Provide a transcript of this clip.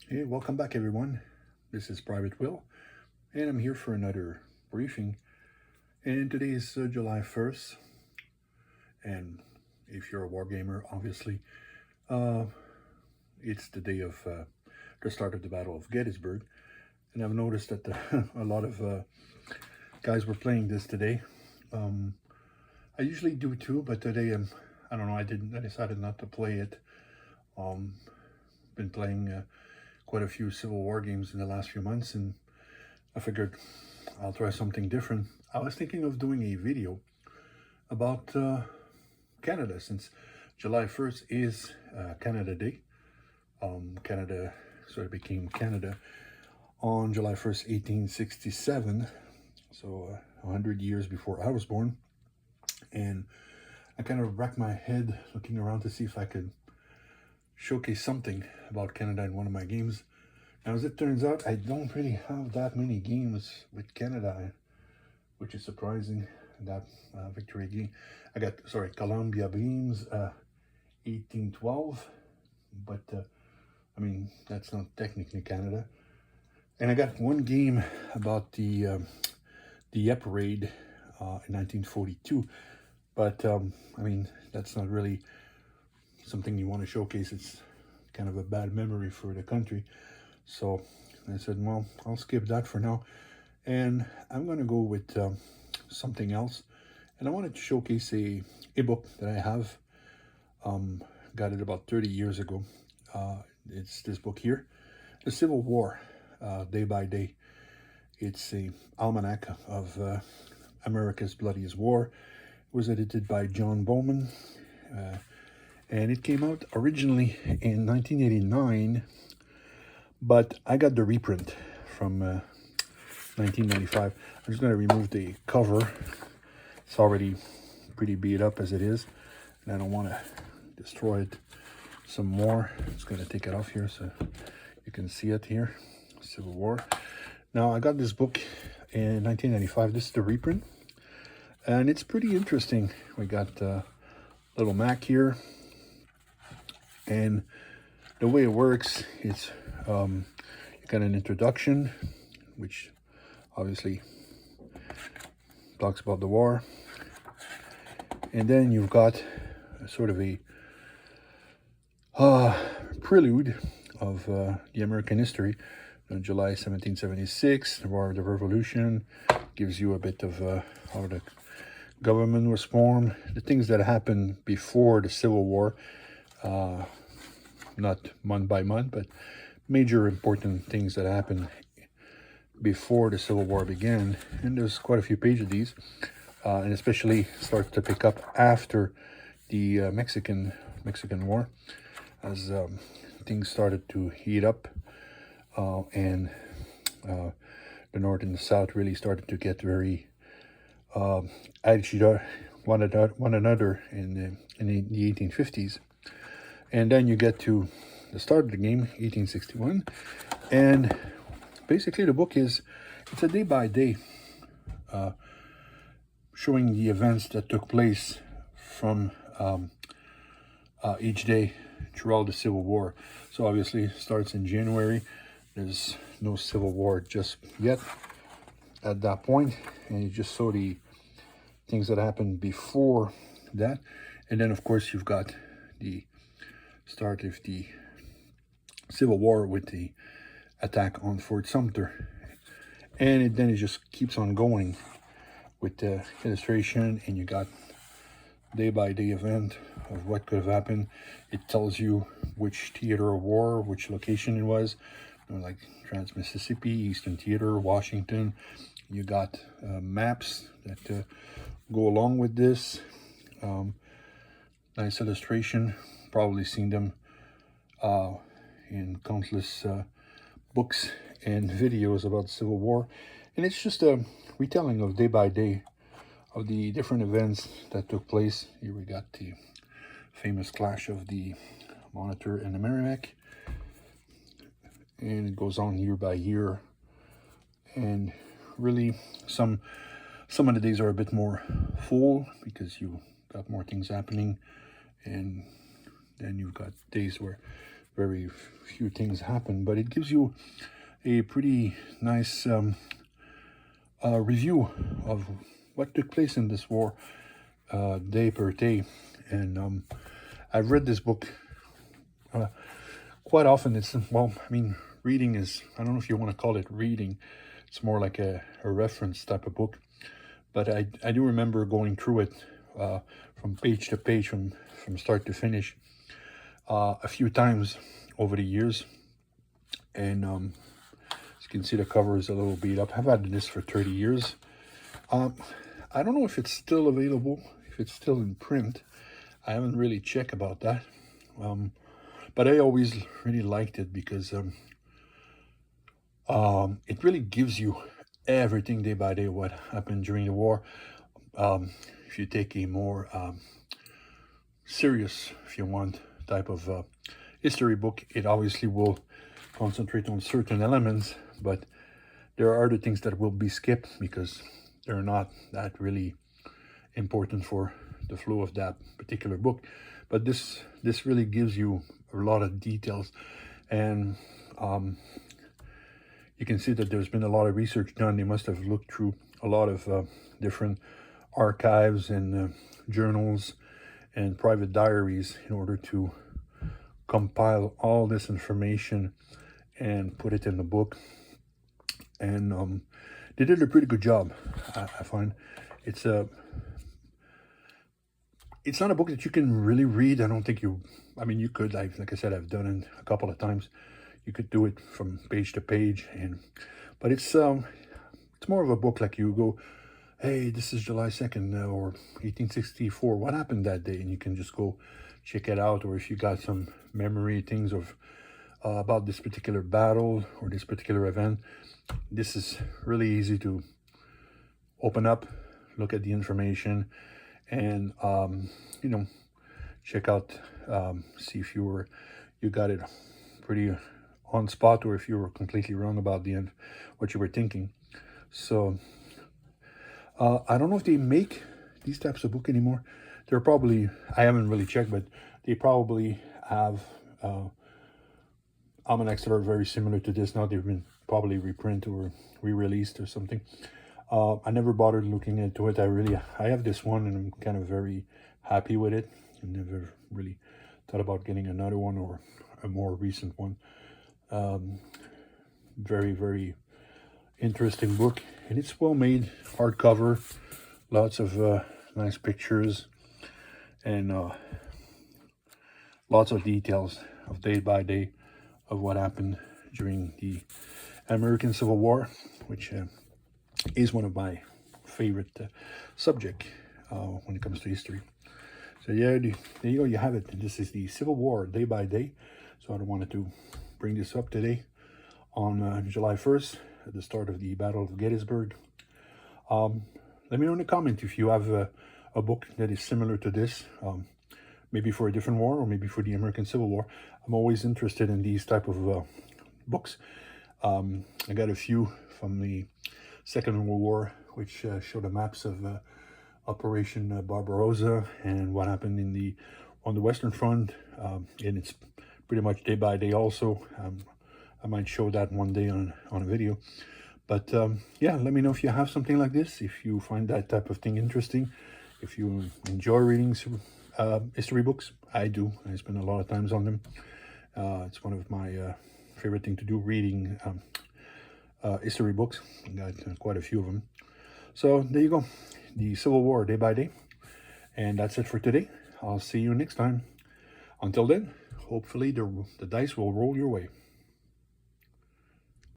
Hey, welcome back everyone. This is Private Will, and I'm here for another briefing. And today is July 1st, and if you're a wargamer, obviously, uh, it's the day of the start of the Battle of Gettysburg. And I've noticed that a lot of guys were playing this today. Um, I usually do too, but today I don't know. I decided not to play it. Um, been playing quite a few Civil War games in the last few months, and I figured I'll try something different. I was thinking of doing a video about Canada, since July 1st is Canada Day. Canada sort of became Canada on July 1st, 1867, so 100 years before I was born. And I kind of racked my head looking around to see if I could showcase something about Canada in one of my games. Now, as it turns out, I don't really have that many games with Canada, which is surprising. That victory game, I got, sorry, Columbia games, 1812, but I mean, that's not technically Canada. And I got one game about the Yep raid in 1942, but I mean, that's not really something you want to showcase. It's kind of a bad memory for the country. So I said, well, I'll skip that for now. And I'm going to go with something else. And I wanted to showcase a book that I have. Got it about 30 years ago. It's this book here, The Civil War, Day by Day. It's a almanac of America's Bloodiest War. It was edited by John Bowman. And it came out originally in 1989, but I got the reprint from 1995. I'm just going to remove the cover. It's already pretty beat up as it is, and I don't want to destroy it some more. I'm just going to take it off here so you can see it here, Civil War. Now, I got this book in 1995. This is the reprint, and it's pretty interesting. We got little Mac here, and the way it works is you got an introduction, which obviously talks about the war, and then you've got sort of a prelude of the American history. July 1776, the War of the Revolution, gives you a bit of how the government was formed, the things that happened before the Civil War, not month by month, but major important things that happened before the Civil War began. And there's quite a few pages of these, and especially starts to pick up after the Mexican War, as things started to heat up, and the North and the South really started to get very attitude one another in the 1850s. And then you get to the start of the game, 1861, and basically the book it's a day by day, showing the events that took place from each day throughout the Civil War. So obviously it starts in January. There's no Civil War just yet at that point, and you just saw the things that happened before that. And then of course you've got the start of the Civil War with the attack on Fort Sumter, and then it just keeps on going with the illustration, and you got day by day event of what could have happened. It tells you which theater of war, which location it was, like Trans-Mississippi, Eastern Theater, Washington. You got maps that go along with this. Nice illustration. Probably seen them in countless books and videos about the Civil War. And it's just a retelling of day by day of the different events that took place. Here we got the famous clash of the Monitor and the Merrimack. And it goes on year by year. And really, some of the days are a bit more full because you got more things happening. And then you've got days where very few things happen, but it gives you a pretty nice review of what took place in this war, day per day. And I've read this book quite often. It's, well, I mean, reading is, I don't know if you want to call it reading. It's more like a reference type of book. But I do remember going through it from page to page, from start to finish, a few times over the years. And as you can see, the cover is a little beat up. I've had this for 30 years. I don't know if it's still available, if it's still in print. I haven't really checked about that. But I always really liked it because it really gives you everything day by day what happened during the war. If you take a more serious, if you want, type of history book, it obviously will concentrate on certain elements, but there are other things that will be skipped because they're not that really important for the flow of that particular book. But this really gives you a lot of details, and you can see that there's been a lot of research done. They must have looked through a lot of different archives and journals and private diaries in order to compile all this information and put it in the book. And they did a pretty good job, I find. It's not a book that you can really read. I don't think you, I mean, you could, like I said, I've done it a couple of times. You could do it from page to page, but it's more of a book like you go, hey, this is July 2nd or 1864. What happened that day? And you can just go check it out. Or if you got some memory things of about this particular battle or this particular event, this is really easy to open up, look at the information, and you know, check out, see if you got it pretty on spot, or if you were completely wrong about the end, what you were thinking. So I don't know if they make these types of book anymore. They're probably, I haven't really checked, but they probably have almanacs that are very similar to this. Now they've been probably reprinted or re-released or something. I never bothered looking into it. I have this one and I'm kind of very happy with it. I never really thought about getting another one or a more recent one. Very, very interesting book, and it's well made, hardcover, lots of nice pictures, and lots of details of day by day of what happened during the American Civil War, which is one of my favorite subject when it comes to history. So yeah, there you go, you have it. This is the Civil War day by day. So I wanted to bring this up today on July 1st, at the start of the Battle of Gettysburg. Let me know in the comment if you have a book that is similar to this, maybe for a different war or maybe for the American Civil War. I'm always interested in these type of books. I got a few from the Second World War, which show the maps of Operation Barbarossa and what happened on the Western Front, and it's pretty much day by day also. I might show that one day on a video. But yeah, let me know if you have something like this, if you find that type of thing interesting, if you enjoy reading history books. I do. I spend a lot of times on them. It's one of my favorite thing to do, reading history books. I got quite a few of them. So there you go, the Civil War day by day. And that's it for today. I'll see you next time. Until then, hopefully the dice will roll your way.